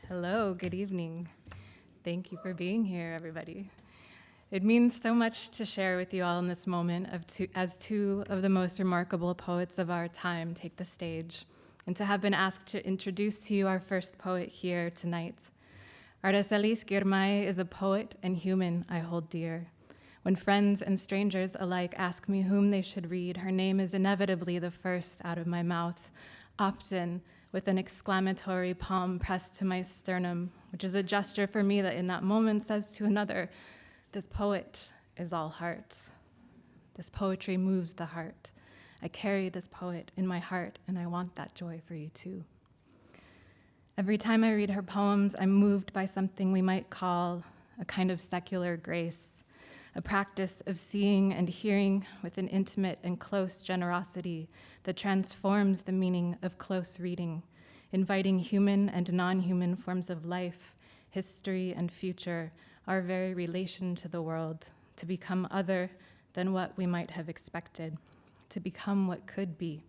Hello, good evening. Thank you for being here, everybody. It means so much to share with you all in this moment as two of the most remarkable poets of our time take the stage, and to have been asked to introduce to you our first poet here tonight. Aracelis Girmay is a poet and human I hold dear. When friends and strangers alike ask me whom they should read, her name is inevitably the first out of my mouth, often with an exclamatory palm pressed to my sternum, which is a gesture for me that in that moment says to another, this poet is all heart. This poetry moves the heart. I carry this poet in my heart, and I want that joy for you too. Every time I read her poems, I'm moved by something we might call a kind of secular grace, a practice of seeing and hearing with an intimate and close generosity that transforms the meaning of close reading, inviting human and non-human forms of life, history, and future, our very relation to the world, to become other than what we might have expected, to become what could be.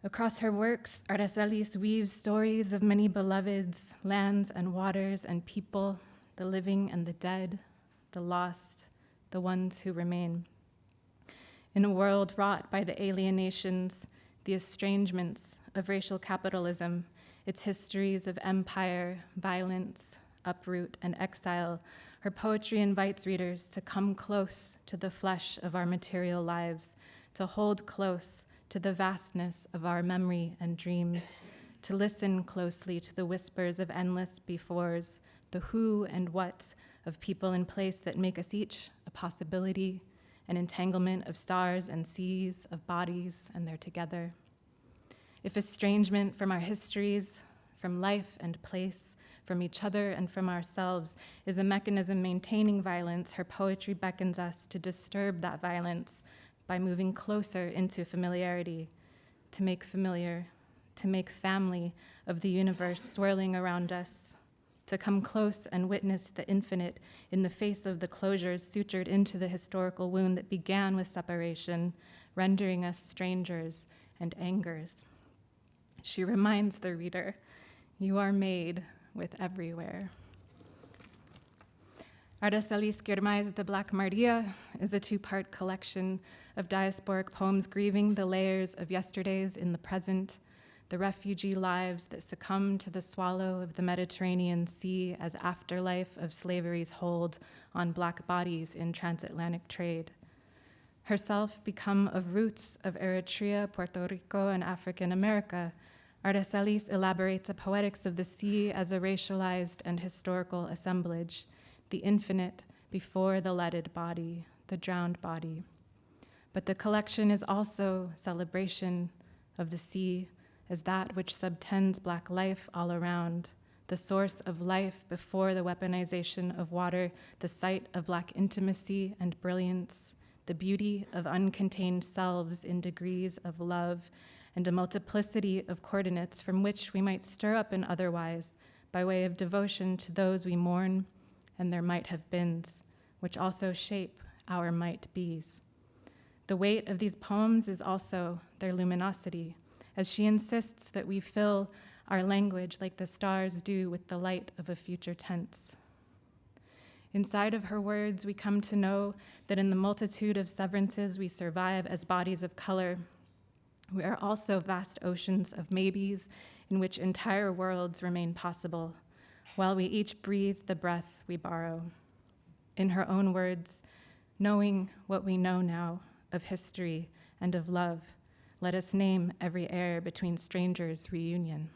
Across her works, Aracelis weaves stories of many beloveds, lands and waters and people, the living and the dead, the lost, the ones who remain. In a world wrought by the alienations, the estrangements of racial capitalism, its histories of empire, violence, uproot, and exile, her poetry invites readers to come close to the flesh of our material lives, to hold close to the vastness of our memory and dreams, to listen closely to the whispers of endless befores, the who and what of people and place that make us each a possibility, an entanglement of stars and seas, of bodies and their together. If estrangement from our histories, from life and place, from each other and from ourselves is a mechanism maintaining violence, her poetry beckons us to disturb that violence by moving closer into familiarity, to make familiar, to make family of the universe swirling around us, to come close and witness the infinite in the face of the closures sutured into the historical wound that began with separation, rendering us strangers and angers. She reminds the reader, you are made with everywhere. Aracelis Girmay's The Black Maria is a two-part collection of diasporic poems grieving the layers of yesterdays in the present, the refugee lives that succumb to the swallow of the Mediterranean Sea as afterlife of slavery's hold on Black bodies in transatlantic trade. Herself become of roots of Eritrea, Puerto Rico, and African America, Aracelis elaborates a poetics of the sea as a racialized and historical assemblage, the infinite before the leaded body, the drowned body. But the collection is also celebration of the sea as that which subtends Black life all around, the source of life before the weaponization of water, the site of Black intimacy and brilliance, the beauty of uncontained selves in degrees of love, and a multiplicity of coordinates from which we might stir up an otherwise by way of devotion to those we mourn and their might have beens, which also shape our might bees. The weight of these poems is also their luminosity, as she insists that we fill our language like the stars do with the light of a future tense. Inside of her words, we come to know that in the multitude of severances we survive as bodies of color, we are also vast oceans of maybes in which entire worlds remain possible, while we each breathe the breath we borrow. In her own words, knowing what we know now of history and of love, let us name every air between strangers' reunion.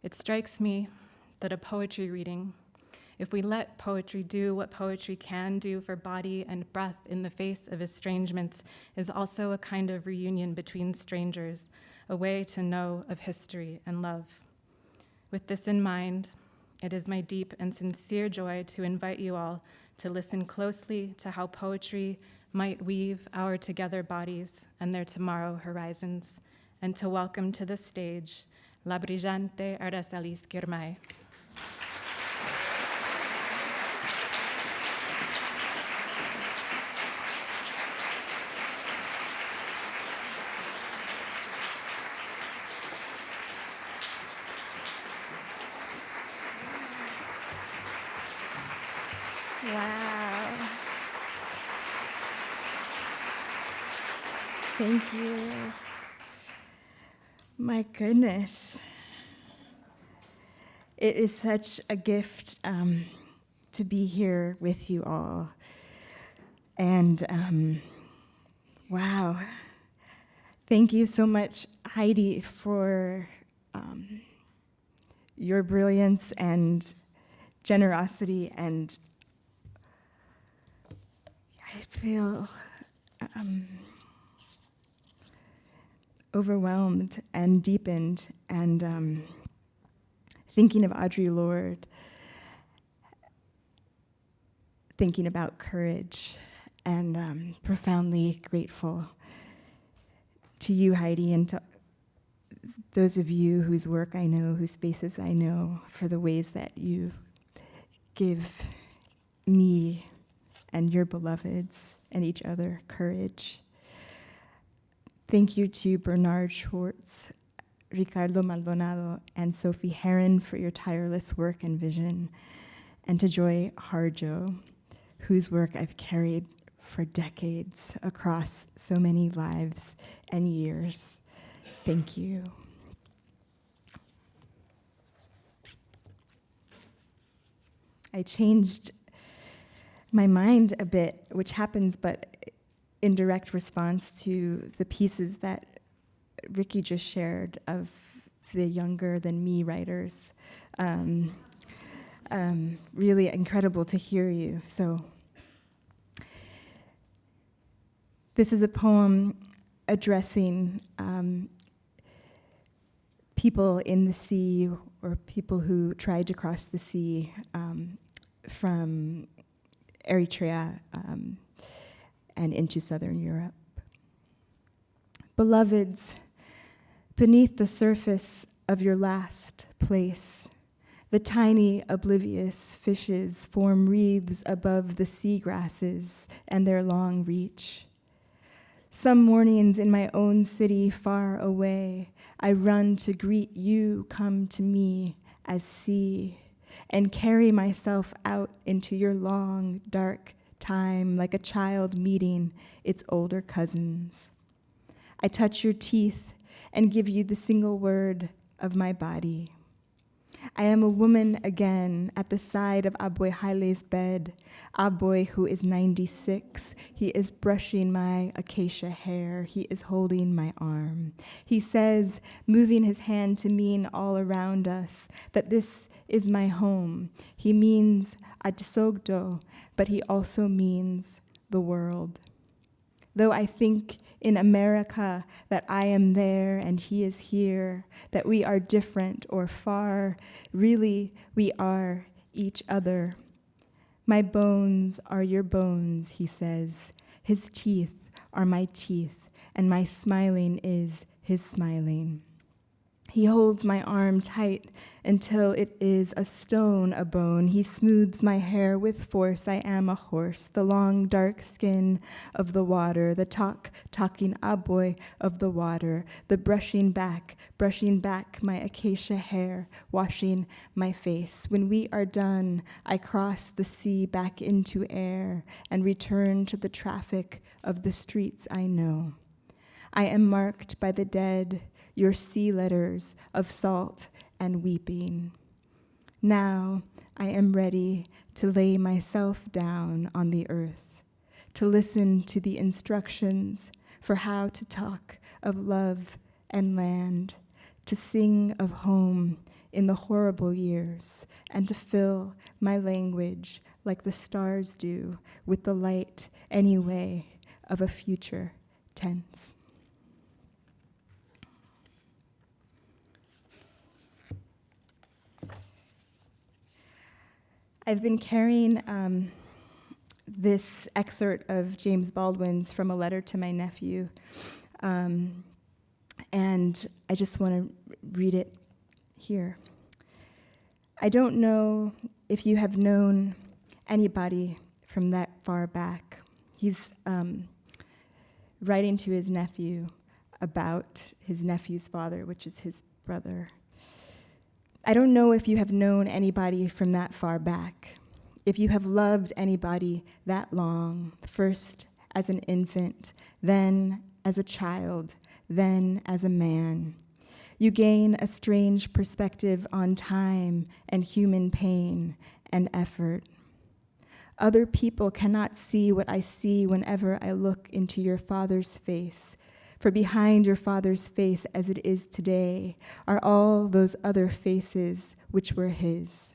It strikes me that a poetry reading, if we let poetry do what poetry can do for body and breath in the face of estrangements, is also a kind of reunion between strangers, a way to know of history and love. With this in mind, it is my deep and sincere joy to invite you all to listen closely to how poetry might weave our together bodies and their tomorrow horizons, and to welcome to the stage La Brillante Aracelis Girmay. Wow. Thank you. My goodness. It is such a gift to be here with you all. And wow. Thank you so much, Heidi, for your brilliance and generosity, and I feel overwhelmed and deepened, and thinking of Audre Lorde, thinking about courage, and profoundly grateful to you, Heidi, and to those of you whose work I know, whose faces I know, for the ways that you give me and your beloveds and each other courage. Thank you to Bernard Schwartz, Ricardo Maldonado, and Sophie Heron for your tireless work and vision, and to Joy Harjo, whose work I've carried for decades across so many lives and years. Thank you. I changed my mind a bit, which happens but in direct response to the pieces that Ricky just shared of the younger than me writers. Really incredible to hear you. So this is a poem addressing people in the sea, or people who tried to cross the sea from Eritrea and into southern Europe. Beloveds, beneath the surface of your last place, the tiny oblivious fishes form wreaths above the seagrasses and their long reach. Some mornings in my own city far away, I run to greet you come to me as sea, and carry myself out into your long, dark time like a child meeting its older cousins. I touch your teeth and give you the single word of my body. I am a woman again at the side of Aboy Haile's bed. Aboy, who is 96, he is brushing my acacia hair. He is holding my arm. He says, moving his hand to mean all around us, that this is my home. He means Atisogdo, but he also means the world. Though I think in America that I am there and he is here, that we are different or far, really we are each other. My bones are your bones, he says. His teeth are my teeth, and my smiling is his smiling. He holds my arm tight until it is a stone, a bone. He smooths my hair with force. I am a horse, the long, dark skin of the water, the talking aboy of the water, the brushing back my acacia hair, washing my face. When we are done, I cross the sea back into air and return to the traffic of the streets I know. I am marked by the dead, your sea letters of salt and weeping. Now I am ready to lay myself down on the earth, to listen to the instructions for how to talk of love and land, to sing of home in the horrible years, and to fill my language like the stars do with the light anyway of a future tense. I've been carrying this excerpt of James Baldwin's From a Letter to My Nephew, and I just want to read it here. I don't know if you have known anybody from that far back. He's writing to his nephew about his nephew's father, which is his brother. I don't know if you have known anybody from that far back, if you have loved anybody that long, first as an infant, then as a child, then as a man, you gain a strange perspective on time and human pain and effort. Other people cannot see what I see whenever I look into your father's face, for behind your father's face as it is today are all those other faces which were his.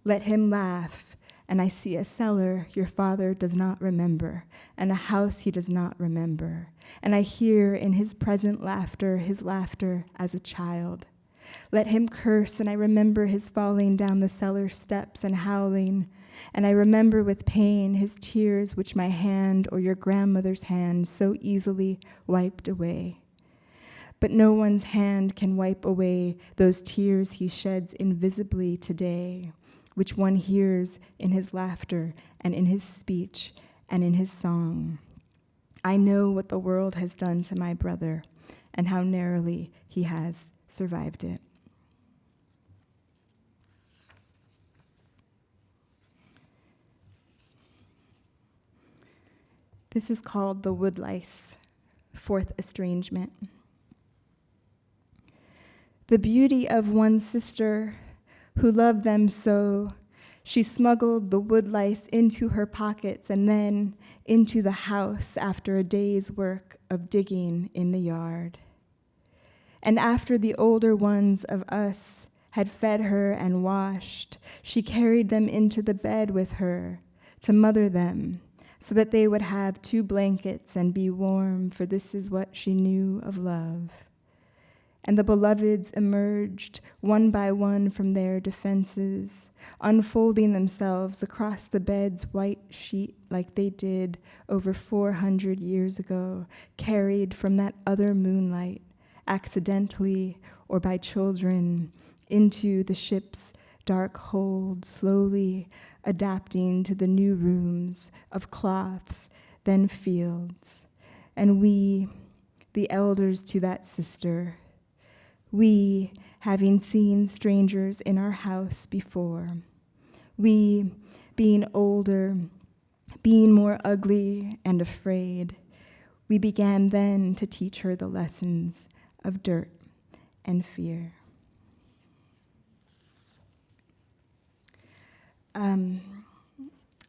Let him laugh, and I see a cellar your father does not remember, and a house he does not remember, and I hear in his present laughter his laughter as a child. Let him curse, and I remember his falling down the cellar steps and howling, and I remember with pain his tears which my hand or your grandmother's hand so easily wiped away. But no one's hand can wipe away those tears he sheds invisibly today, which one hears in his laughter and in his speech and in his song. I know what the world has done to my brother and how narrowly he has survived it. This is called The Woodlice, Fourth Estrangement. The beauty of one sister who loved them so, she smuggled the woodlice into her pockets and then into the house after a day's work of digging in the yard. And after the older ones of us had fed her and washed, she carried them into the bed with her to mother them, so that they would have 2 blankets and be warm, for this is what she knew of love. And the beloveds emerged one by one from their defenses, unfolding themselves across the bed's white sheet like they did over 400 years ago, carried from that other moonlight, accidentally or by children, into the ship's dark hold, slowly adapting to the new rooms of cloths, then fields. And we, the elders to that sister, we, having seen strangers in our house before, we, being older, being more ugly and afraid, we began then to teach her the lessons of dirt and fear.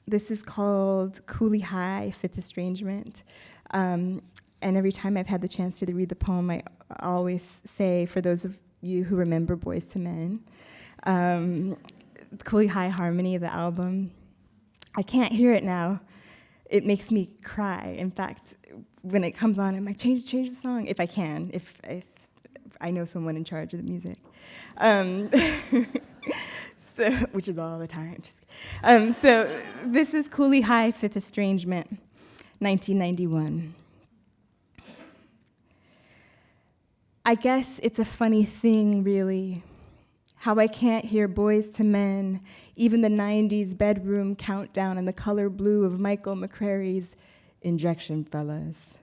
This is called Cooley High, Fifth Estrangement. And every time I've had the chance to read the poem, I always say, for those of you who remember Boys to Men, Cooley High Harmony, the album, I can't hear it now. It makes me cry. In fact, when it comes on, I'm like, change the song, if I can, if I know someone in charge of the music. So, which is all the time. So this is Cooley High, Fifth Estrangement, 1991. I guess it's a funny thing, really, how I can't hear Boys to Men, even the 90s bedroom countdown and the color blue of Michael McCrary's Injection Fellas,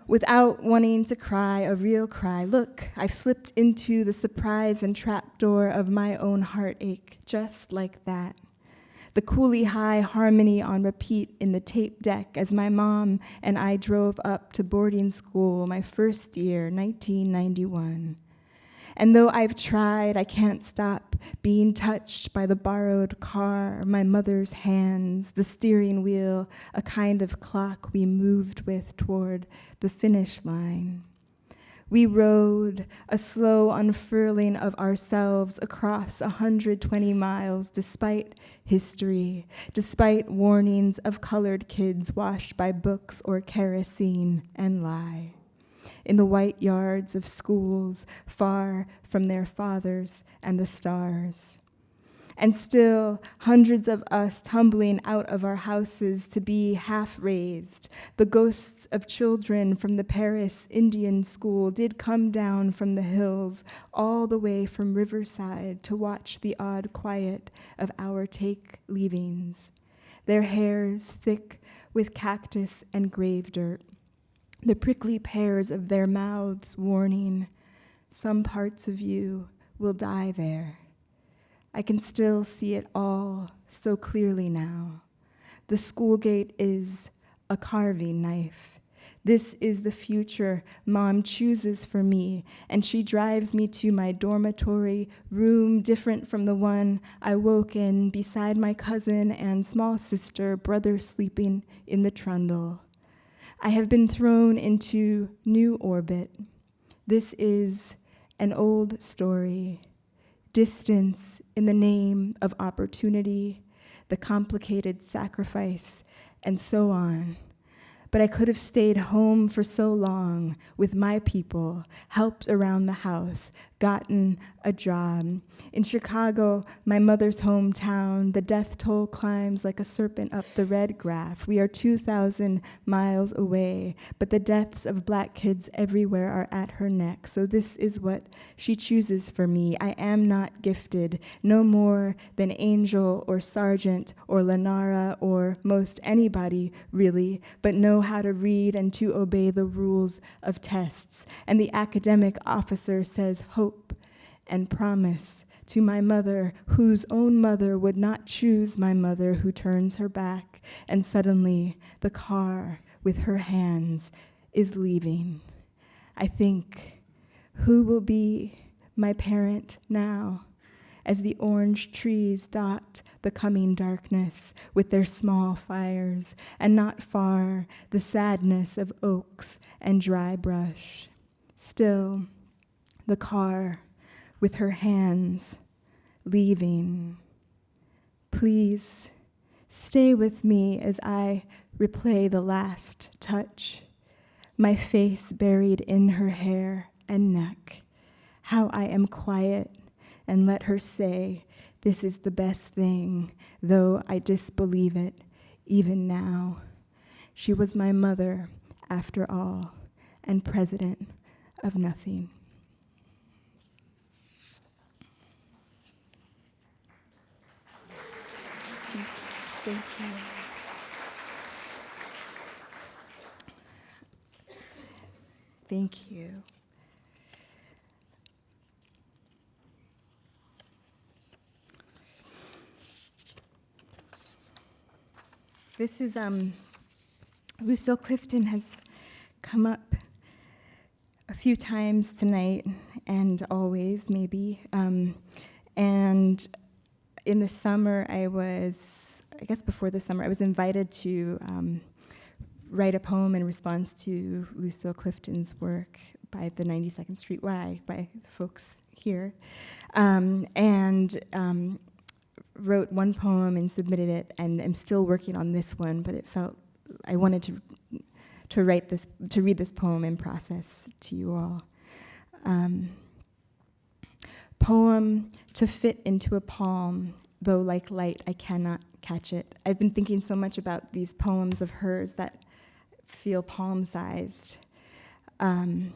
without wanting to cry a real cry. Look, I've slipped into the surprise and trapdoor of my own heartache, just like that. The Cooley High harmony on repeat in the tape deck as my mom and I drove up to boarding school my first year, 1991. And though I've tried, I can't stop being touched by the borrowed car, my mother's hands, the steering wheel, a kind of clock we moved with toward the finish line. We rode a slow unfurling of ourselves across 120 miles despite history, despite warnings of colored kids washed by books or kerosene and lie. In the white yards of schools far from their fathers and the stars. And still, hundreds of us tumbling out of our houses to be half-raised. The ghosts of children from the Paris Indian school did come down from the hills all the way from Riverside to watch the odd quiet of our take leavings. Their hairs thick with cactus and grave dirt. The prickly pears of their mouths warning, some parts of you will die there. I can still see it all so clearly now. The school gate is a carving knife. This is the future Mom chooses for me, and she drives me to my dormitory room, different from the one I woke in, beside my cousin and small sister, brother sleeping in the trundle. I have been thrown into new orbit. This is an old story. Distance in the name of opportunity, the complicated sacrifice, and so on. But I could have stayed home for so long with my people, helped around the house, gotten a job. In Chicago, my mother's hometown, the death toll climbs like a serpent up the red graph. We are 2,000 miles away, but the deaths of Black kids everywhere are at her neck. So this is what she chooses for me. I am not gifted, no more than Angel or Sargent or Lenara or most anybody, really, but know how to read and to obey the rules of tests. And the academic officer says hope and promise to my mother, whose own mother would not choose my mother, who turns her back, and suddenly the car with her hands is leaving. I think, who will be my parent now, as the orange trees dot the coming darkness with their small fires, and not far the sadness of oaks and dry brush. Still, the car with her hands leaving. Please stay with me as I replay the last touch, my face buried in her hair and neck. How I am quiet and let her say, this is the best thing, though I disbelieve it even now. She was my mother, after all, and president of nothing. Thank you. Thank you. This is, Lucille Clifton has come up a few times tonight, and always, maybe. And in the summer, before the summer, I was invited to write a poem in response to Lucille Clifton's work by the 92nd Street Y, by the folks here. Wrote one poem and submitted it, and I'm still working on this one, but I wanted to read this poem in process to you all. Poem to fit into a palm, though like light I cannot catch it. I've been thinking so much about these poems of hers that feel palm-sized. Poem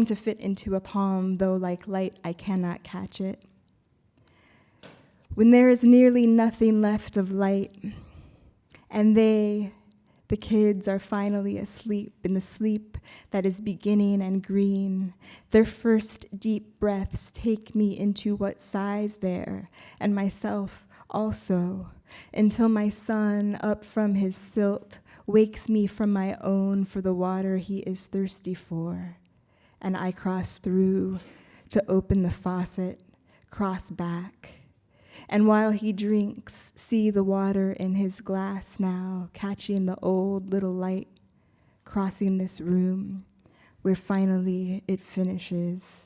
to fit into a palm, though like light I cannot catch it. When there is nearly nothing left of light, and the kids, are finally asleep in the sleep that is beginning and green, their first deep breaths take me into what sighs there, and myself also, until my son, up from his silt, wakes me from my own for the water he is thirsty for, and I cross through to open the faucet, cross back, and while he drinks, see the water in his glass now, catching the old little light, crossing this room, where finally it finishes.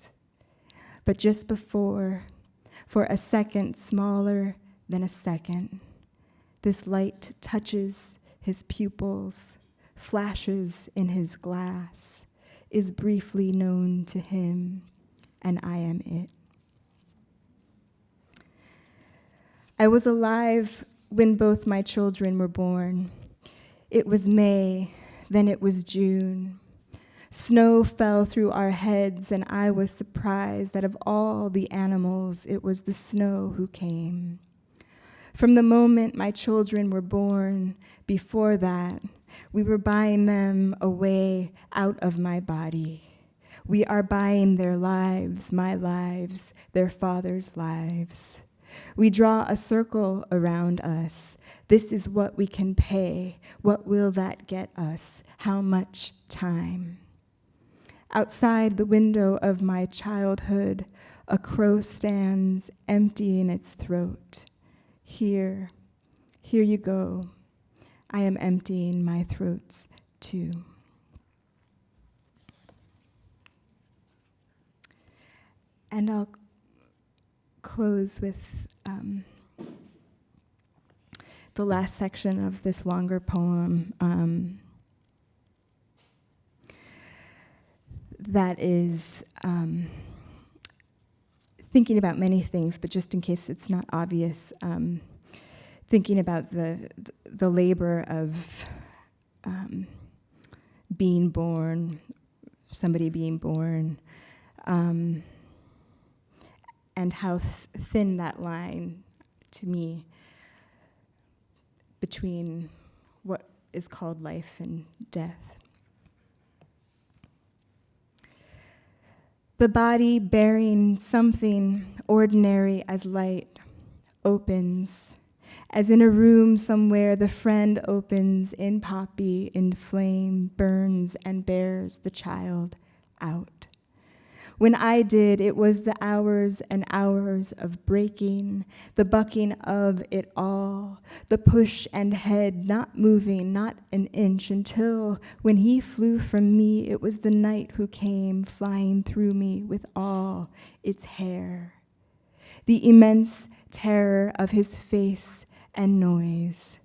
But just before, for a second smaller than a second, this light touches his pupils, flashes in his glass, is briefly known to him, and I am it. I was alive when both my children were born. It was May, then it was June. Snow fell through our heads, and I was surprised that of all the animals, it was the snow who came. From the moment my children were born, before that, we were buying them away out of my body. We are buying their lives, my lives, their fathers' lives. We draw a circle around us. This is what we can pay. What will that get us? How much time? Outside the window of my childhood, a crow stands empty in its throat. Here you go. I am emptying my throats too. And I'll close with the last section of this longer poem that is thinking about many things, but just in case it's not obvious, thinking about the labor of being born, somebody being born, and how thin that line, to me, between what is called life and death. The body bearing something ordinary as light opens, as in a room somewhere the friend opens in poppy, in flame, burns and bears the child out. When I did, it was the hours and hours of breaking, the bucking of it all, the push and head not moving, not an inch, until when he flew from me, it was the night who came flying through me with all its hair. The immense terror of his face and noise.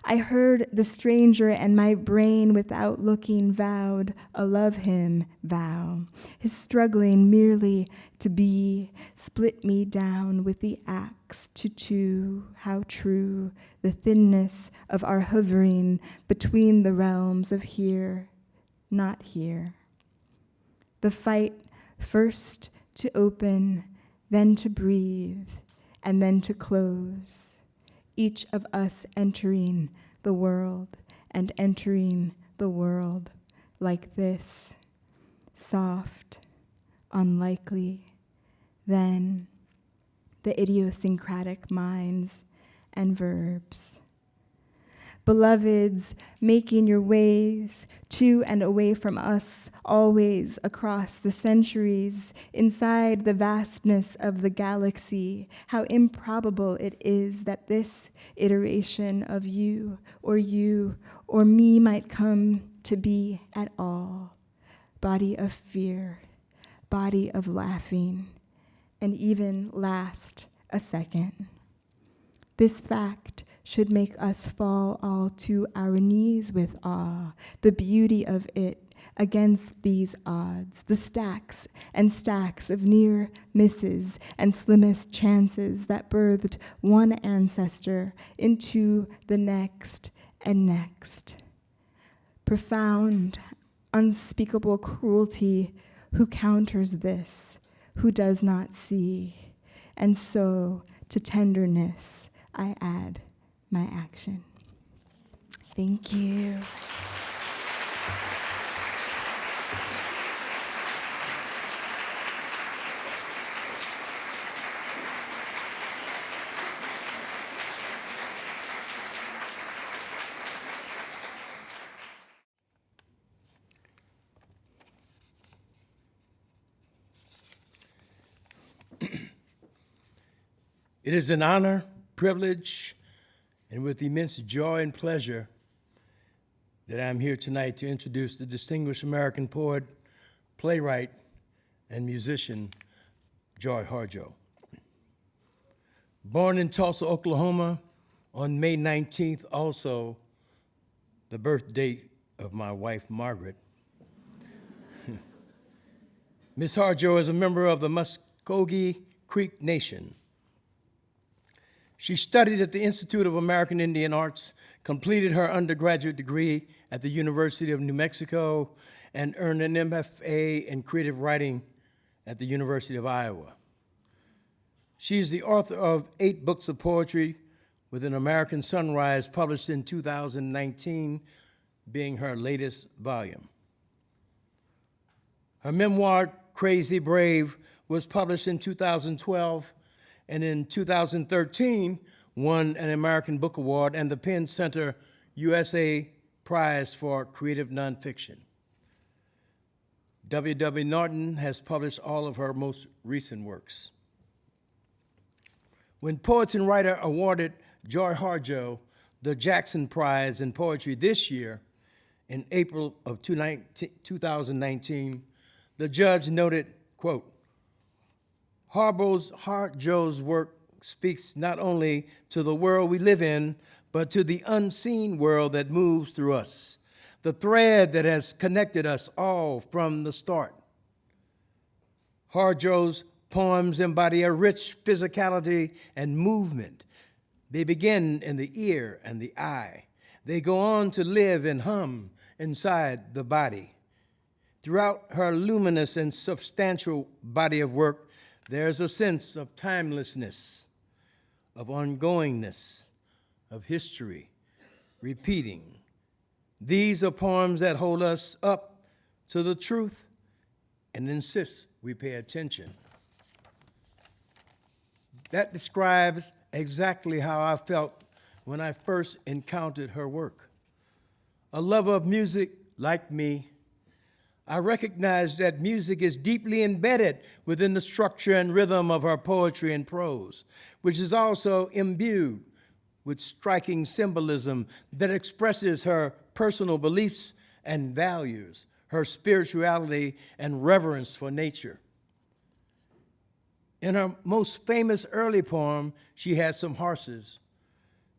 I heard the stranger, and my brain without looking vowed a love him vow. His struggling merely to be split me down with the axe to chew. How true the thinness of our hovering between the realms of here, not here. The fight first to open, then to breathe, and then to close. Each of us entering the world and entering the world like this, soft, unlikely, then the idiosyncratic minds and verbs. Beloveds, making your ways to and away from us, always across the centuries, inside the vastness of the galaxy, how improbable it is that this iteration of you or me might come to be at all. Body of fear, body of laughing, and even last a second. This fact should make us fall all to our knees with awe, the beauty of it against these odds, the stacks and stacks of near misses and slimmest chances that birthed one ancestor into the next and next. Profound, unspeakable cruelty, who counters this, who does not see, and so to tenderness I add my action. Thank you. It is an honor, privilege, and with immense joy and pleasure that I'm here tonight to introduce the distinguished American poet, playwright, and musician, Joy Harjo. Born in Tulsa, Oklahoma on May 19th, also the birth date of my wife, Margaret. Ms. Harjo is a member of the Muskogee Creek Nation. She studied at the Institute of American Indian Arts, completed her undergraduate degree at the University of New Mexico, and earned an MFA in creative writing at the University of Iowa. She is the author of 8 books of poetry, with An American Sunrise published in 2019 being her latest volume. Her memoir, Crazy Brave, was published in 2012 and in 2013 won an American Book Award and the Penn Center USA Prize for Creative Nonfiction. W. Norton has published all of her most recent works. When Poets and Writer awarded Joy Harjo the Jackson Prize in Poetry this year, in April of 2019, the judge noted, quote, Harjo's work speaks not only to the world we live in, but to the unseen world that moves through us, the thread that has connected us all from the start. Harjo's poems embody a rich physicality and movement. They begin in the ear and the eye. They go on to live and hum inside the body. Throughout her luminous and substantial body of work, there's a sense of timelessness, of ongoingness, of history, repeating. These are poems that hold us up to the truth and insist we pay attention. That describes exactly how I felt when I first encountered her work. A lover of music like me, I recognize that music is deeply embedded within the structure and rhythm of her poetry and prose, which is also imbued with striking symbolism that expresses her personal beliefs and values, her spirituality and reverence for nature. In her most famous early poem, She Had Some Horses,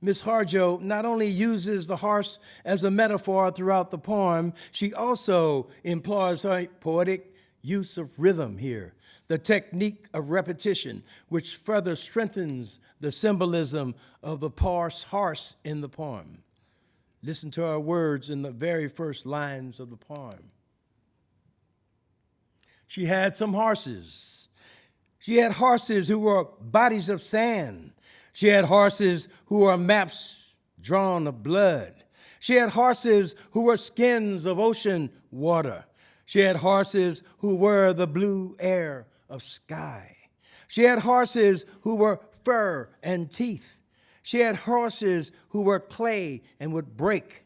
Miss Harjo not only uses the horse as a metaphor throughout the poem, she also employs her poetic use of rhythm here, the technique of repetition, which further strengthens the symbolism of the horse in the poem. Listen to her words in the very first lines of the poem. She had some horses. She had horses who were bodies of sand. She had horses who were maps drawn of blood. She had horses who were skins of ocean water. She had horses who were the blue air of sky. She had horses who were fur and teeth. She had horses who were clay and would break.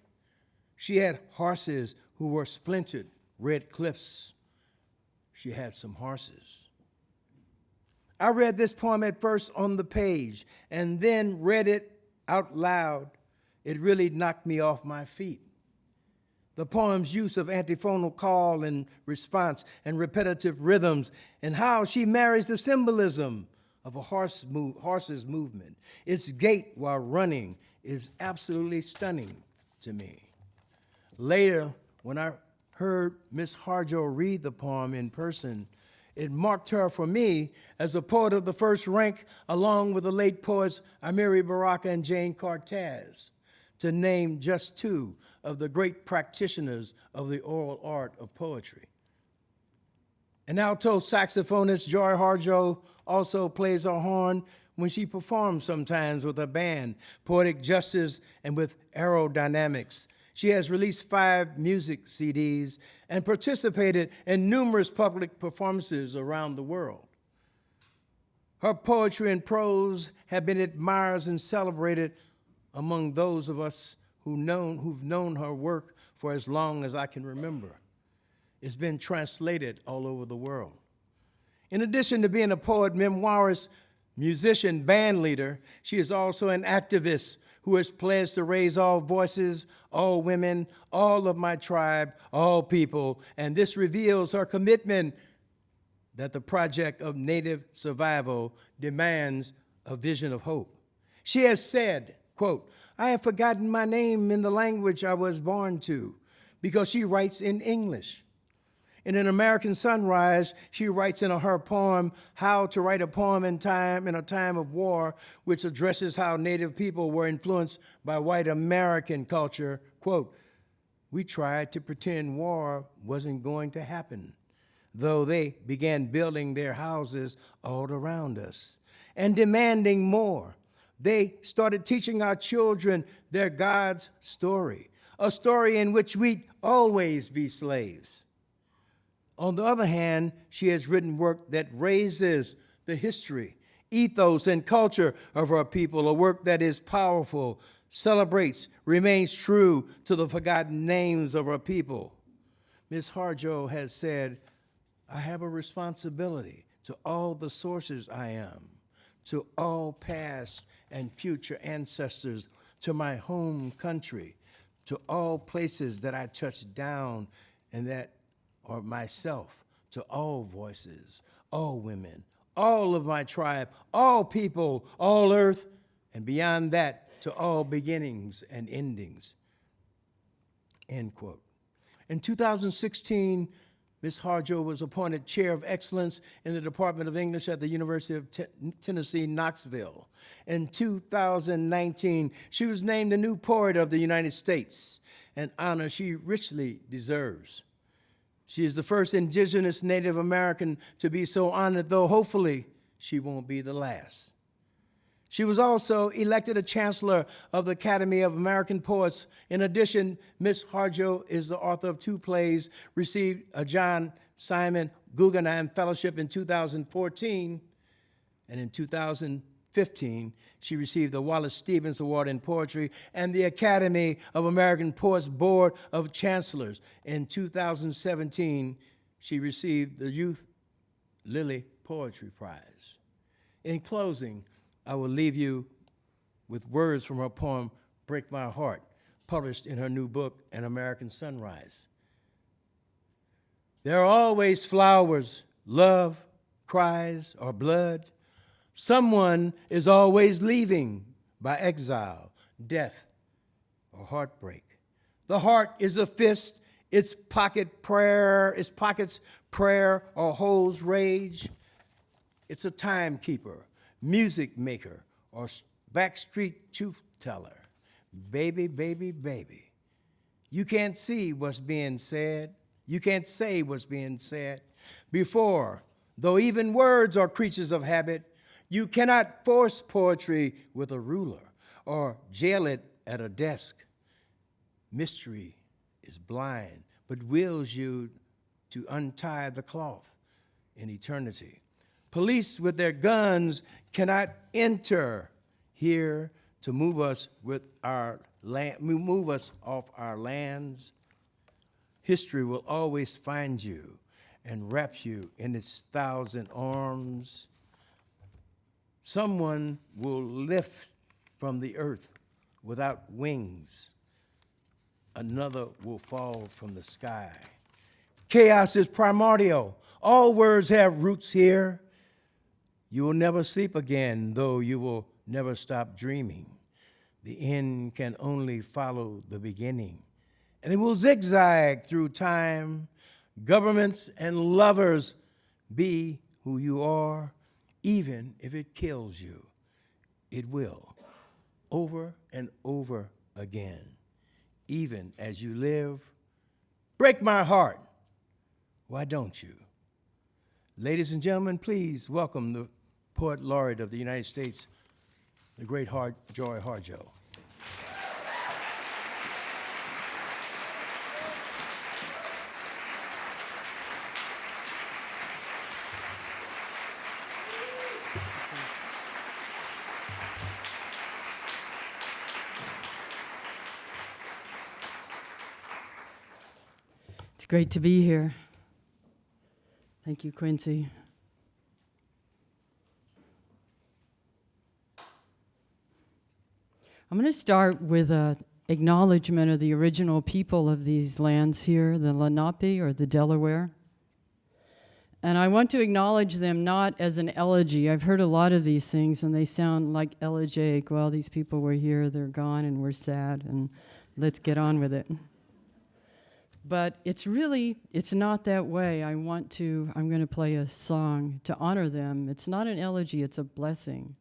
She had horses who were splintered red cliffs. She had some horses. I read this poem at first on the page and then read it out loud. It really knocked me off my feet. The poem's use of antiphonal call and response and repetitive rhythms and how she marries the symbolism of a horse's movement, its gait while running, is absolutely stunning to me. Later, when I heard Miss Harjo read the poem in person, it marked her for me as a poet of the first rank, along with the late poets Amiri Baraka and Jane Cortez, to name just two of the great practitioners of the oral art of poetry. An alto saxophonist, Joy Harjo, also plays a horn when she performs sometimes with a band, poetic justice and with aerodynamics. She has released 5 music CDs and participated in numerous public performances around the world. Her poetry and prose have been admired and celebrated among those of us who've known her work for as long as I can remember. It's been translated all over the world. In addition to being a poet, memoirist, musician, band leader, she is also an activist who has pledged to raise all voices, all women, all of my tribe, all people, and this reveals her commitment that the project of Native survival demands a vision of hope. She has said, quote, I have forgotten my name in the language I was born to, because she writes in English. In An American Sunrise, she writes in her poem, How to Write a Poem in a Time of War, which addresses how Native people were influenced by white American culture, quote, we tried to pretend war wasn't going to happen, though they began building their houses all around us and demanding more. They started teaching our children their God's story, a story in which we'd always be slaves. On the other hand, she has written work that raises the history, ethos, and culture of our people, a work that is powerful, celebrates, remains true to the forgotten names of our people. Ms. Harjo has said, I have a responsibility to all the sources I am, to all past and future ancestors, to my home country, to all places that I touch down and that are myself, to all voices, all women, all of my tribe, all people, all earth, and beyond that, to all beginnings and endings. End quote. In 2016, Ms. Harjo was appointed Chair of Excellence in the Department of English at the University of Tennessee, Knoxville. In 2019, she was named the new Poet of the United States, an honor she richly deserves. She is the first indigenous Native American to be so honored, though hopefully she won't be the last. She was also elected a Chancellor of the Academy of American Poets. In addition, Ms. Harjo is the author of 2 plays, received a John Simon Guggenheim Fellowship in 2014, and in 2015, she received the Wallace Stevens Award in Poetry and the Academy of American Poets Board of Chancellors. In 2017, she received the Youth Lilly Poetry Prize. In closing, I will leave you with words from her poem, Break My Heart, published in her new book, An American Sunrise. There are always flowers, love, cries, or blood. Someone is always leaving by exile, death, or heartbreak. The heart is a fist, its pockets prayer or holds rage. It's a timekeeper, music maker, or backstreet truth teller. Baby, baby, baby. You can't see what's being said. You can't say what's being said before, though even words are creatures of habit. You cannot force poetry with a ruler or jail it at a desk. Mystery is blind, but wills you to untie the cloth in eternity. Police with their guns cannot enter here to move us off our lands. History will always find you and wrap you in its 1,000 arms. Someone will lift from the earth without wings. Another will fall from the sky. Chaos is primordial. All words have roots here. You will never sleep again, though you will never stop dreaming. The end can only follow the beginning, and it will zigzag through time. Governments and lovers, be who you are, even if it kills you. It will, over and over again, even as you live. Break my heart, why don't you? Ladies and gentlemen, please welcome the Poet Laureate of the United States, the great Joy Harjo. It's great to be here. Thank you, Quincy. I'm going to start with an acknowledgement of the original people of these lands here, the Lenape or the Delaware. And I want to acknowledge them not as an elegy. I've heard a lot of these things and they sound like elegiac. Well, these people were here, they're gone, and we're sad, and let's get on with it. But it's not that way. I'm going to play a song to honor them. It's not an elegy, it's a blessing.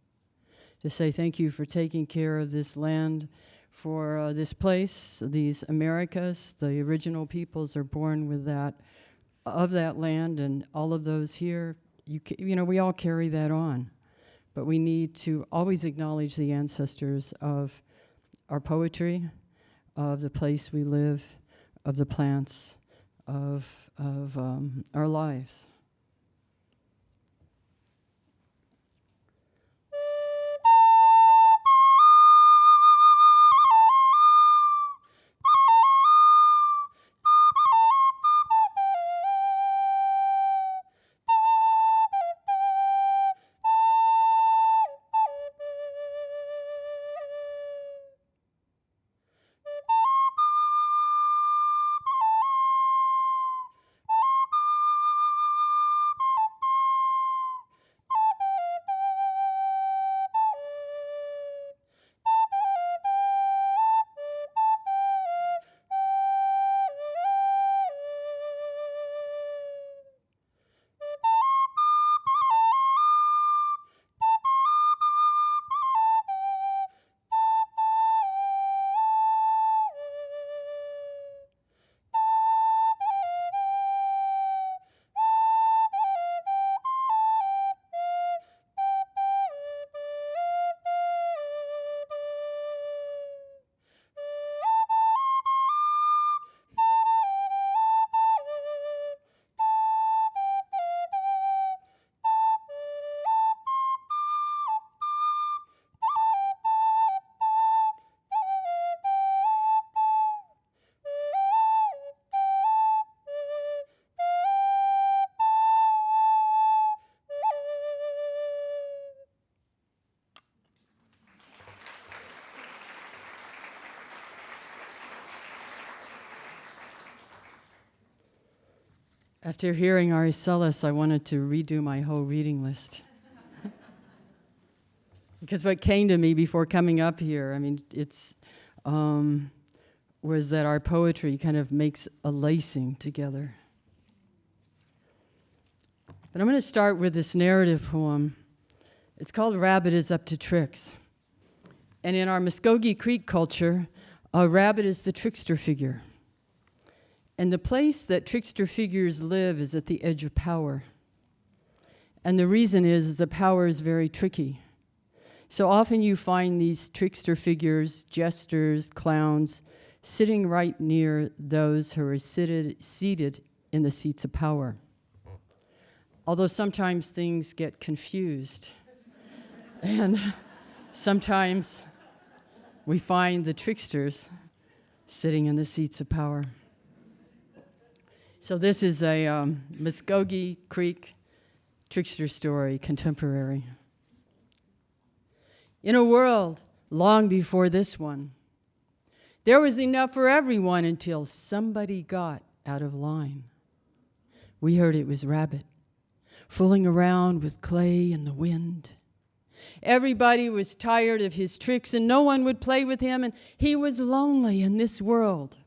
To say thank you for taking care of this land, for this place, these Americas. The original peoples are born with that, of that land, and all of those here, we all carry that on. But we need to always acknowledge the ancestors of our poetry, of the place we live, of the plants, of our lives. After hearing Aracelis, I wanted to redo my whole reading list. Because what came to me before coming up here, I mean, was that our poetry kind of makes a lacing together. But I'm going to start with this narrative poem. It's called Rabbit is Up to Tricks. And in our Muskogee Creek culture, a rabbit is the trickster figure. And the place that trickster figures live is at the edge of power. And the reason is the power is very tricky. So often you find these trickster figures, jesters, clowns, sitting right near those who are seated in the seats of power. Although sometimes things get confused. And sometimes we find the tricksters sitting in the seats of power. So this is a Muskogee Creek trickster story, contemporary. In a world long before this one, there was enough for everyone until somebody got out of line. We heard it was Rabbit, fooling around with clay in the wind. Everybody was tired of his tricks and no one would play with him, and he was lonely in this world.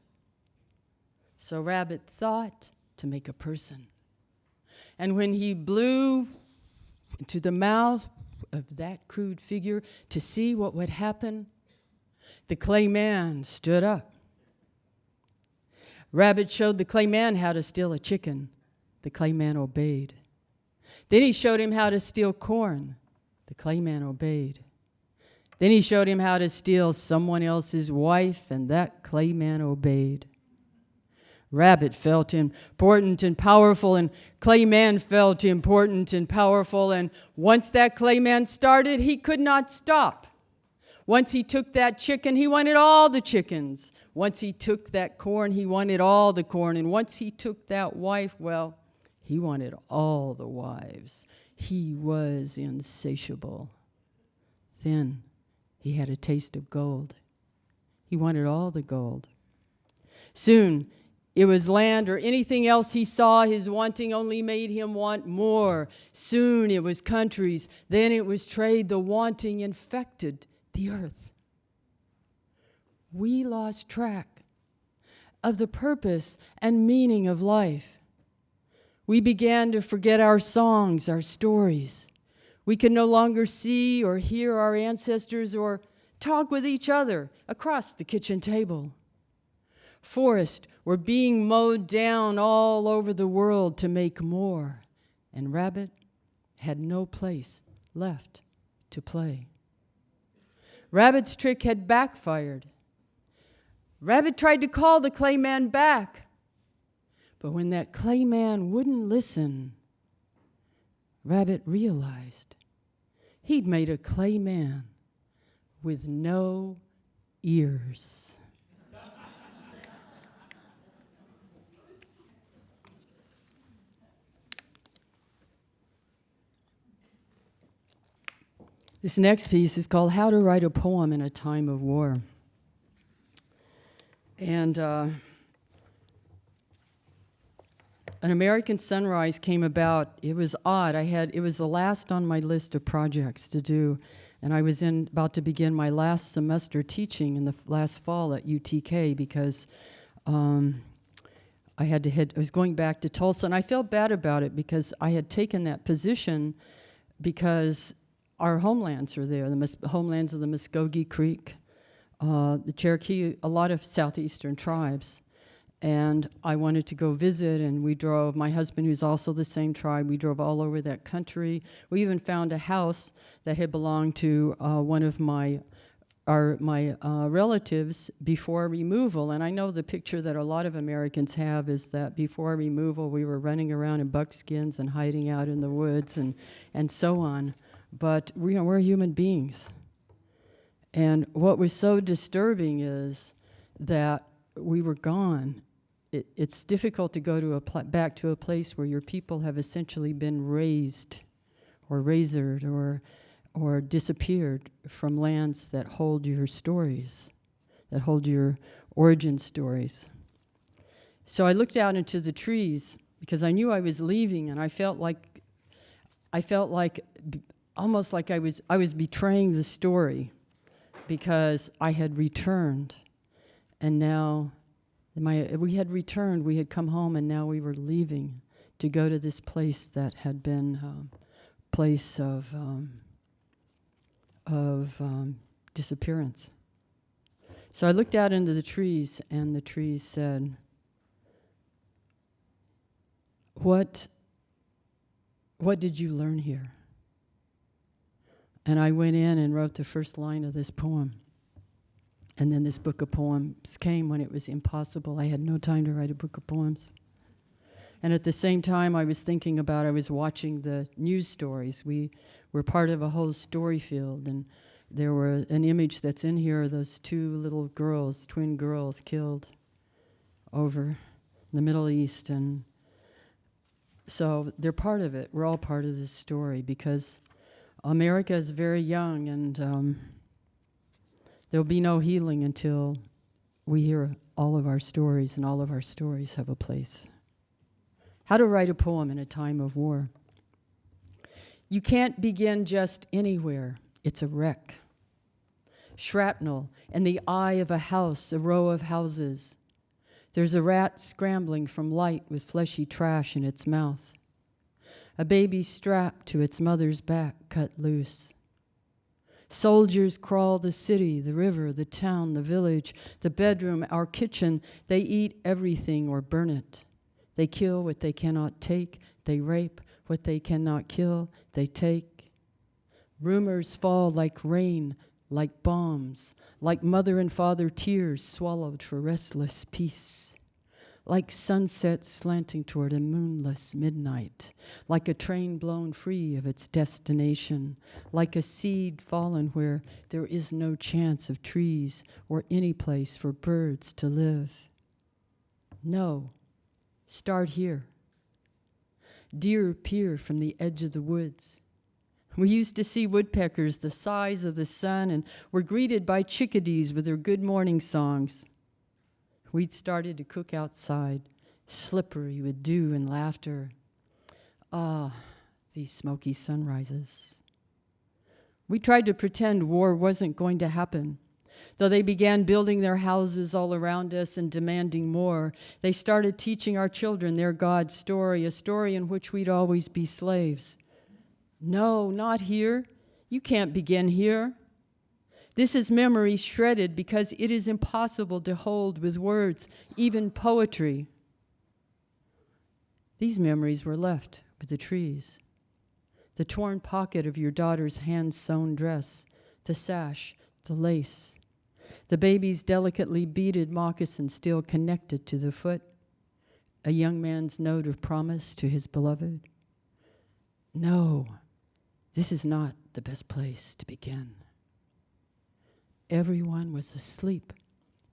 So Rabbit thought to make a person. And when he blew into the mouth of that crude figure to see what would happen, the clay man stood up. Rabbit showed the clay man how to steal a chicken. The clay man obeyed. Then he showed him how to steal corn. The clay man obeyed. Then he showed him how to steal someone else's wife, and that clay man obeyed. Rabbit felt important and powerful, and clay man felt important and powerful, and once that clay man started, he could not stop. Once he took that chicken, he wanted all the chickens. Once he took that corn, he wanted all the corn, and once he took that wife, well, he wanted all the wives. He was insatiable. Then he had a taste of gold. He wanted all the gold. Soon, it was land or anything else he saw. His wanting only made him want more. Soon it was countries. Then it was trade. The wanting infected the earth. We lost track of the purpose and meaning of life. We began to forget our songs, our stories. We could no longer see or hear our ancestors or talk with each other across the kitchen table. Forests were being mowed down all over the world to make more, and Rabbit had no place left to play. Rabbit's trick had backfired. Rabbit tried to call the clay man back, but when that clay man wouldn't listen, Rabbit realized he'd made a clay man with no ears. This next piece is called How to Write a Poem in a Time of War. And an American Sunrise came about. It was odd. It was the last on my list of projects to do, and I was about to begin my last semester teaching in the last fall at UTK because I was going back to Tulsa, and I felt bad about it because I had taken that position because our homelands are there, the homelands of the Muskogee Creek, the Cherokee, a lot of southeastern tribes. And I wanted to go visit, and we drove, my husband, who's also the same tribe, we drove all over that country. We even found a house that had belonged to one of my relatives before removal. And I know the picture that a lot of Americans have is that before removal, we were running around in buckskins and hiding out in the woods and so on. But we're human beings. And what was so disturbing is that we were gone. It's difficult to go to back to a place where your people have essentially been raised or razored or disappeared from lands that hold your stories, that hold your origin stories. So I looked out into the trees because I knew I was leaving, and I felt like almost like I was betraying the story, because I had returned, and now we had returned, we had come home, and now we were leaving to go to this place that had been a place of disappearance. So I looked out into the trees, and the trees said, What did you learn here? And I went in and wrote the first line of this poem. And then this book of poems came when it was impossible. I had no time to write a book of poems. And at the same time, I was watching the news stories. We were part of a whole story field, and there were an image that's in here, those two little girls, twin girls, killed over the Middle East. And so they're part of it. We're all part of this story, because America is very young, and there'll be no healing until we hear all of our stories, and all of our stories have a place. How to write a poem in a time of war. You can't begin just anywhere. It's a wreck. Shrapnel in the eye of a house, a row of houses. There's a rat scrambling from light with fleshy trash in its mouth. A baby strapped to its mother's back, cut loose. Soldiers crawl the city, the river, the town, the village, the bedroom, our kitchen. They eat everything or burn it. They kill what they cannot take. They rape what they cannot kill. They take. Rumors fall like rain, like bombs, like mother and father tears swallowed for restless peace. Like sunset slanting toward a moonless midnight, like a train blown free of its destination, like a seed fallen where there is no chance of trees or any place for birds to live. No, start here. Deer peer from the edge of the woods. We used to see woodpeckers the size of the sun, and were greeted by chickadees with their good morning songs. We'd started to cook outside, slippery with dew and laughter. Ah, these smoky sunrises. We tried to pretend war wasn't going to happen. Though they began building their houses all around us and demanding more, they started teaching our children their God's story, a story in which we'd always be slaves. No, not here. You can't begin here. This is memory shredded because it is impossible to hold with words, even poetry. These memories were left with the trees. The torn pocket of your daughter's hand-sewn dress, the sash, the lace, the baby's delicately beaded moccasin still connected to the foot, a young man's note of promise to his beloved. No, this is not the best place to begin. Everyone was asleep,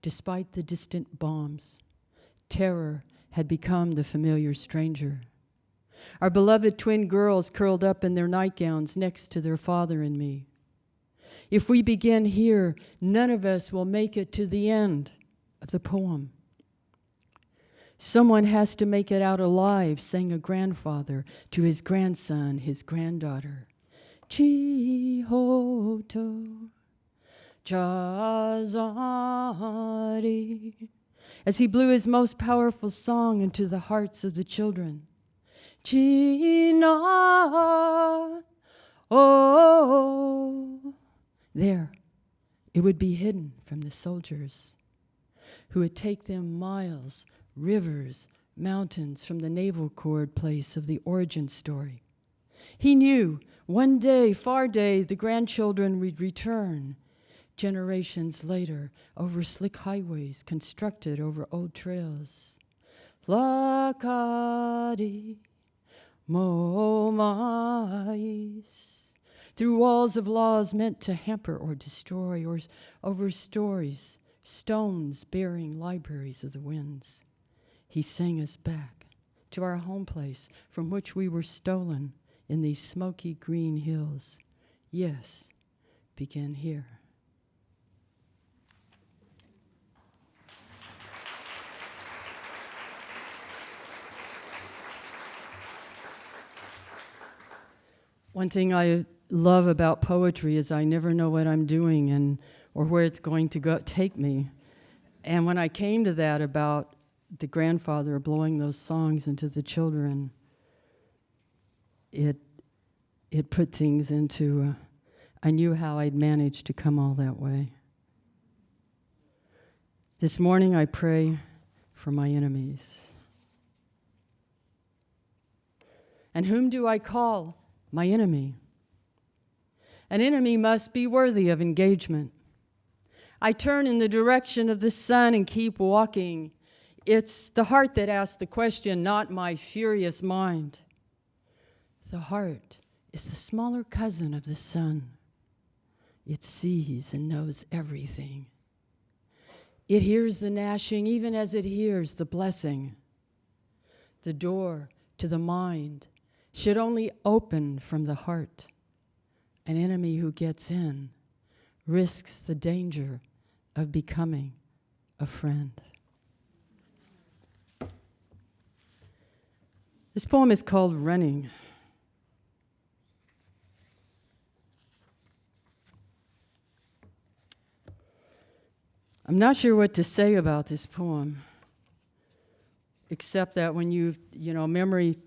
despite the distant bombs. Terror had become the familiar stranger. Our beloved twin girls curled up in their nightgowns next to their father and me. If we begin here, none of us will make it to the end of the poem. Someone has to make it out alive, sang a grandfather to his grandson, his granddaughter. Chihoto. Chazari, as he blew his most powerful song into the hearts of the children. China, oh, there, it would be hidden from the soldiers who would take them miles, rivers, mountains from the naval cord place of the origin story. He knew one day, far day, the grandchildren would return. Generations later, over slick highways constructed over old trails. Lakadi momais, through walls of laws meant to hamper or destroy, or over stories, stones bearing libraries of the winds. He sang us back to our home place from which we were stolen in these smoky green hills. Yes, begin here. One thing I love about poetry is I never know what I'm doing or where it's going to go take me. And when I came to that about the grandfather blowing those songs into the children, it put things into, I knew how I'd managed to come all that way. This morning I pray for my enemies. And whom do I call my enemy? An enemy must be worthy of engagement. I turn in the direction of the sun and keep walking. It's the heart that asks the question, not my furious mind. The heart is the smaller cousin of the sun. It sees and knows everything. It hears the gnashing even as it hears the blessing. The door to the mind should only open from the heart. An enemy who gets in risks the danger of becoming a friend. This poem is called Running. I'm not sure what to say about this poem, except that when you know, memory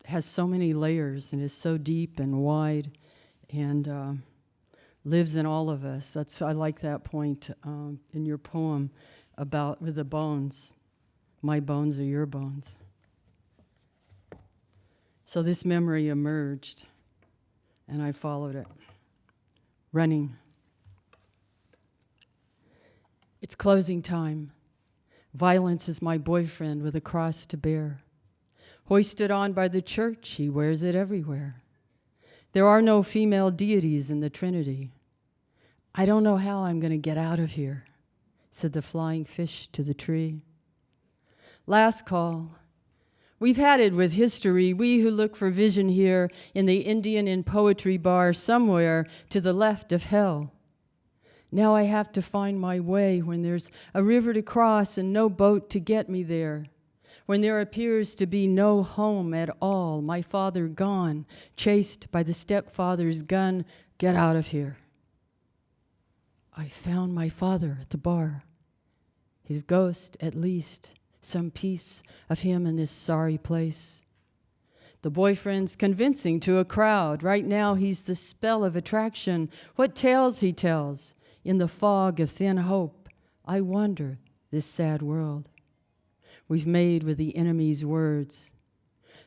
has so many layers and is so deep and wide and lives in all of us. I like that point in your poem about with the bones. My bones are your bones. So this memory emerged, and I followed it. Running. It's closing time. Violence is my boyfriend with a cross to bear. Hoisted on by the church, he wears it everywhere. There are no female deities in the Trinity. I don't know how I'm going to get out of here, said the flying fish to the tree. Last call. We've had it with history, we who look for vision here in the Indian in Poetry bar somewhere to the left of hell. Now I have to find my way when there's a river to cross and no boat to get me there. When there appears to be no home at all, my father gone, chased by the stepfather's gun, get out of here. I found my father at the bar. His ghost, at least, some piece of him in this sorry place. The boyfriend's convincing to a crowd. Right now he's the spell of attraction. What tales he tells. In the fog of thin hope, I wonder this sad world we've made with the enemy's words.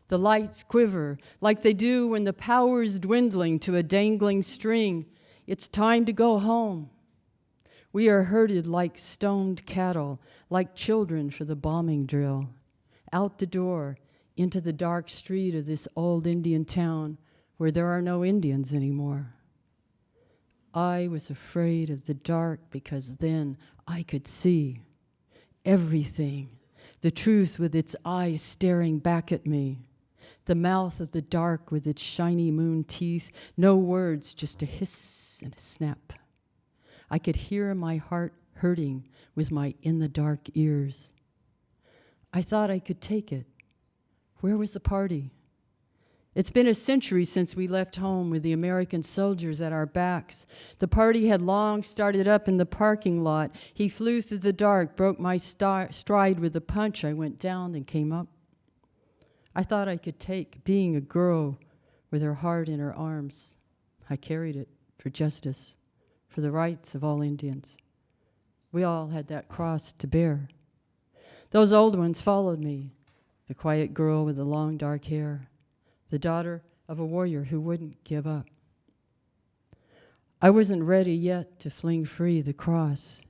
The lights quiver like they do when the power's dwindling to a dangling string. It's time to go home. We are herded like stoned cattle, like children for the bombing drill. Out the door, into the dark street of this old Indian town where there are no Indians anymore. I was afraid of the dark because then I could see everything, the truth with its eyes staring back at me, the mouth of the dark with its shiny moon teeth, no words, just a hiss and a snap. I could hear my heart hurting with my in-the-dark ears. I thought I could take it. Where was the party? It's been a century since we left home with the American soldiers at our backs. The party had long started up in the parking lot. He flew through the dark, broke my stride with a punch. I went down, then came up. I thought I could take being a girl with her heart in her arms. I carried it for justice, for the rights of all Indians. We all had that cross to bear. Those old ones followed me, the quiet girl with the long dark hair, the daughter of a warrior who wouldn't give up. I wasn't ready yet to fling free the cross.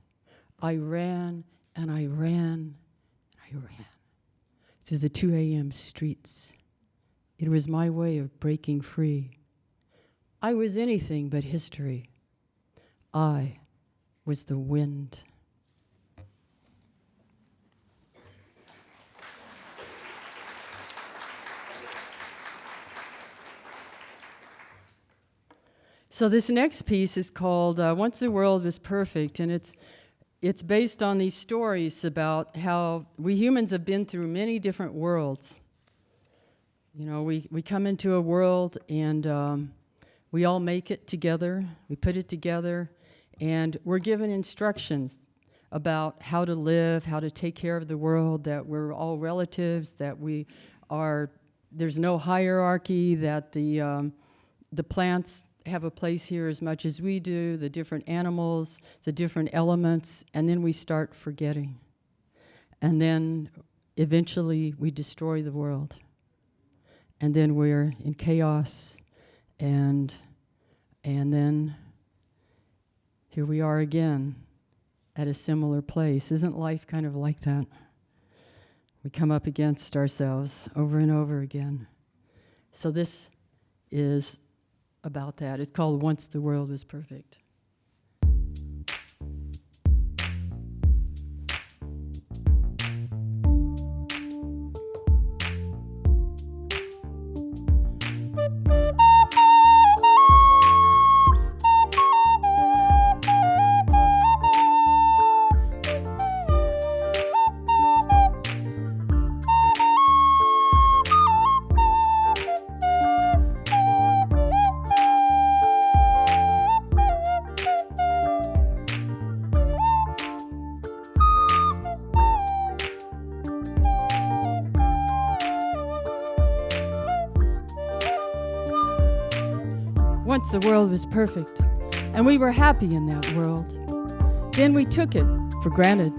I ran and I ran and I ran through the 2 a.m. streets. It was my way of breaking free. I was anything but history. I was the wind. So this next piece is called Once the World Was Perfect, and it's based on these stories about how we humans have been through many different worlds. You know, we come into a world and We all make it together, we put it together, and we're given instructions about how to live, how to take care of the world, that we're all relatives, that there's no hierarchy, that the plants have a place here as much as we do, the different animals, the different elements, and then we start forgetting. And then eventually we destroy the world. And then we're in chaos, and then here we are again at a similar place. Isn't life kind of like that? We come up against ourselves over and over again. So this is about that. It's called Once the World Was Perfect. Once the world was perfect, and we were happy in that world. Then we took it for granted.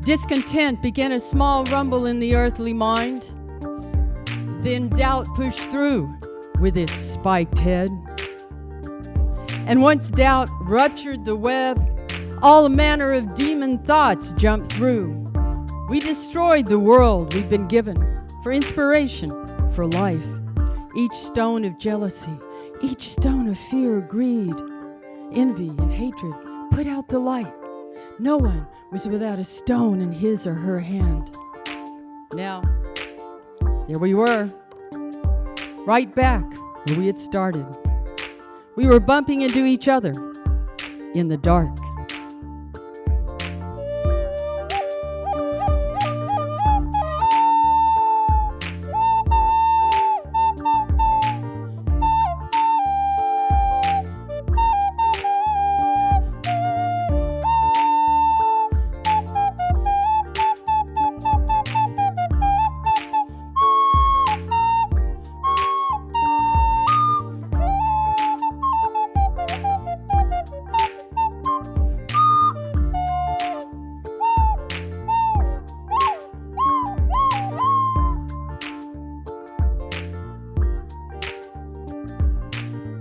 Discontent began a small rumble in the earthly mind. Then doubt pushed through with its spiked head. And once doubt ruptured the web, all manner of demon thoughts jumped through. We destroyed the world we'd been given for inspiration, for life. Each stone of jealousy, each stone of fear, greed, envy, and hatred put out the light. No one was without a stone in his or her hand. Now, there we were, right back where we had started. We were bumping into each other in the dark.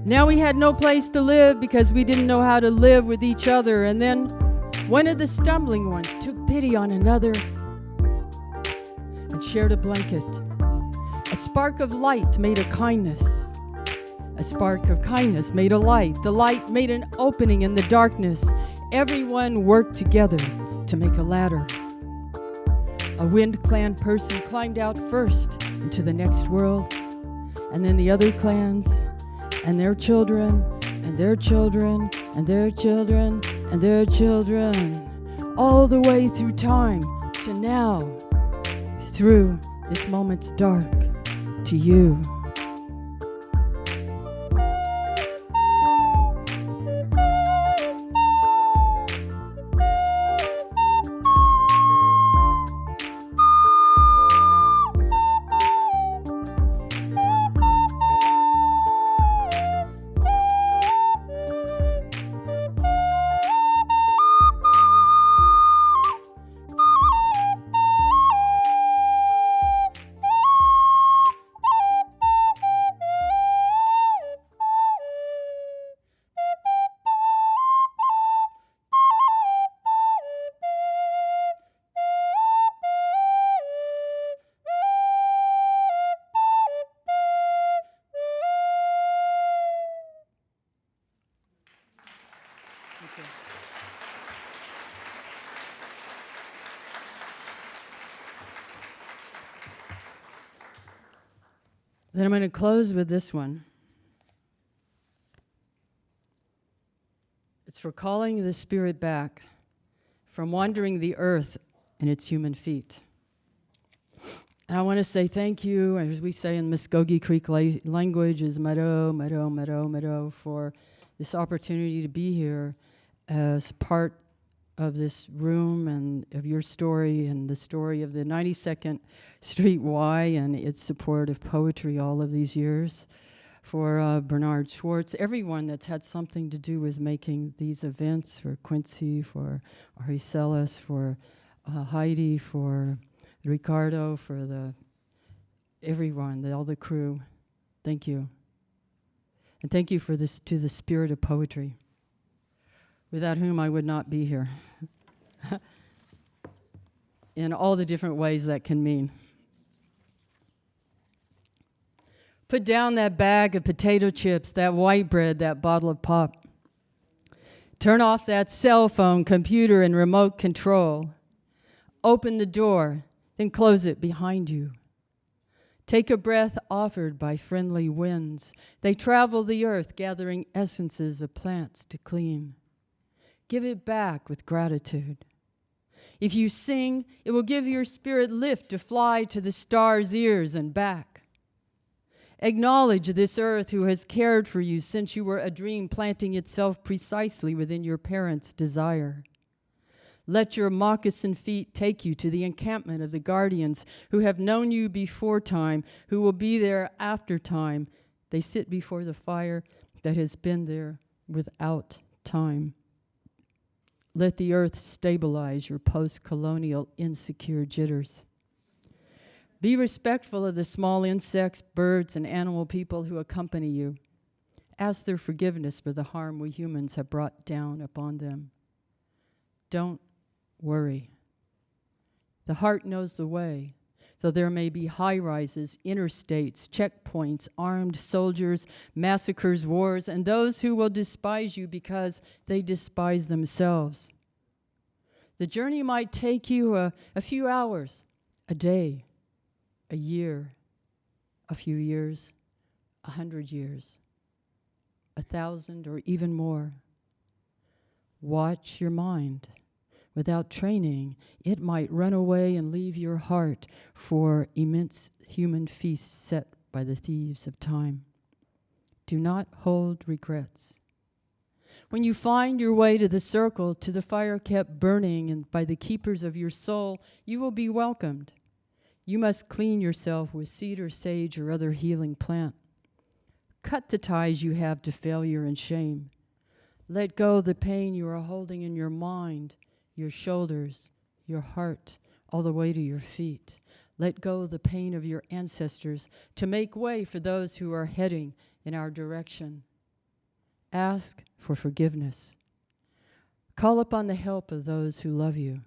Now we had no place to live because we didn't know how to live with each other. And then one of the stumbling ones took pity on another and shared a blanket. A spark of light made a kindness. A spark of kindness made a light. The light made an opening in the darkness. Everyone worked together to make a ladder. A wind clan person climbed out first into the next world, and then the other clans, and their children, and their children, and their children, and their children, all the way through time to now, through this moment's dark, to you. Then I'm going to close with this one. It's for calling the spirit back from wandering the earth and its human feet. And I want to say thank you, as we say in Muskogee Creek language, is maro, maro, maro, maro, for this opportunity to be here as part of this room and of your story and the story of the 92nd Street Y and its support of poetry all of these years. For Bernard Schwartz, everyone that's had something to do with making these events, for Quincy, for Aracelis, for Heidi, for Ricardo, for everyone, all the crew. Thank you. And thank you for this, to the spirit of poetry, without whom I would not be here. In all the different ways that can mean. Put down that bag of potato chips, that white bread, that bottle of pop. Turn off that cell phone, computer, and remote control. Open the door, then close it behind you. Take a breath offered by friendly winds. They travel the earth, gathering essences of plants to clean. Give it back with gratitude. If you sing, it will give your spirit lift to fly to the stars' ears and back. Acknowledge this earth who has cared for you since you were a dream planting itself precisely within your parents' desire. Let your moccasin feet take you to the encampment of the guardians who have known you before time, who will be there after time. They sit before the fire that has been there without time. Let the earth stabilize your post-colonial insecure jitters. Be respectful of the small insects, birds, and animal people who accompany you. Ask their forgiveness for the harm we humans have brought down upon them. Don't worry. The heart knows the way, though there may be high-rises, interstates, checkpoints, armed soldiers, massacres, wars, and those who will despise you because they despise themselves. The journey might take you a few hours, a day, a year, a few years, 100 years, 1,000 or even more. Watch your mind. Without training, it might run away and leave your heart for immense human feasts set by the thieves of time. Do not hold regrets. When you find your way to the circle, to the fire kept burning and by the keepers of your soul, you will be welcomed. You must clean yourself with cedar, sage, or other healing plant. Cut the ties you have to failure and shame. Let go the pain you are holding in your mind, your shoulders, your heart, all the way to your feet. Let go the pain of your ancestors to make way for those who are heading in our direction. Ask for forgiveness. Call upon the help of those who love you.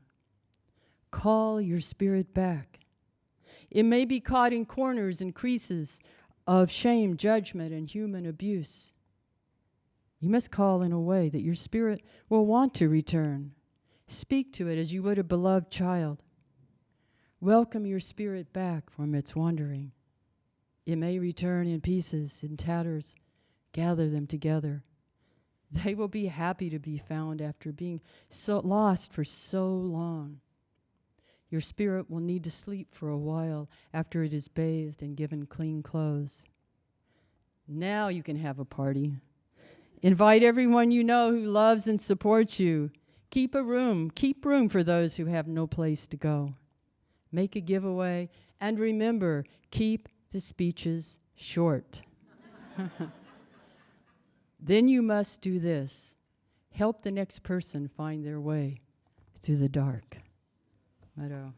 Call your spirit back. It may be caught in corners and creases of shame, judgment, and human abuse. You must call in a way that your spirit will want to return. Speak to it as you would a beloved child. Welcome your spirit back from its wandering. It may return in pieces, in tatters. Gather them together. They will be happy to be found after being so lost for so long. Your spirit will need to sleep for a while after it is bathed and given clean clothes. Now you can have a party. Invite everyone you know who loves and supports you. Keep room for those who have no place to go. Make a giveaway, and remember, keep the speeches short. Then you must do this. Help the next person find their way through the dark. Okay.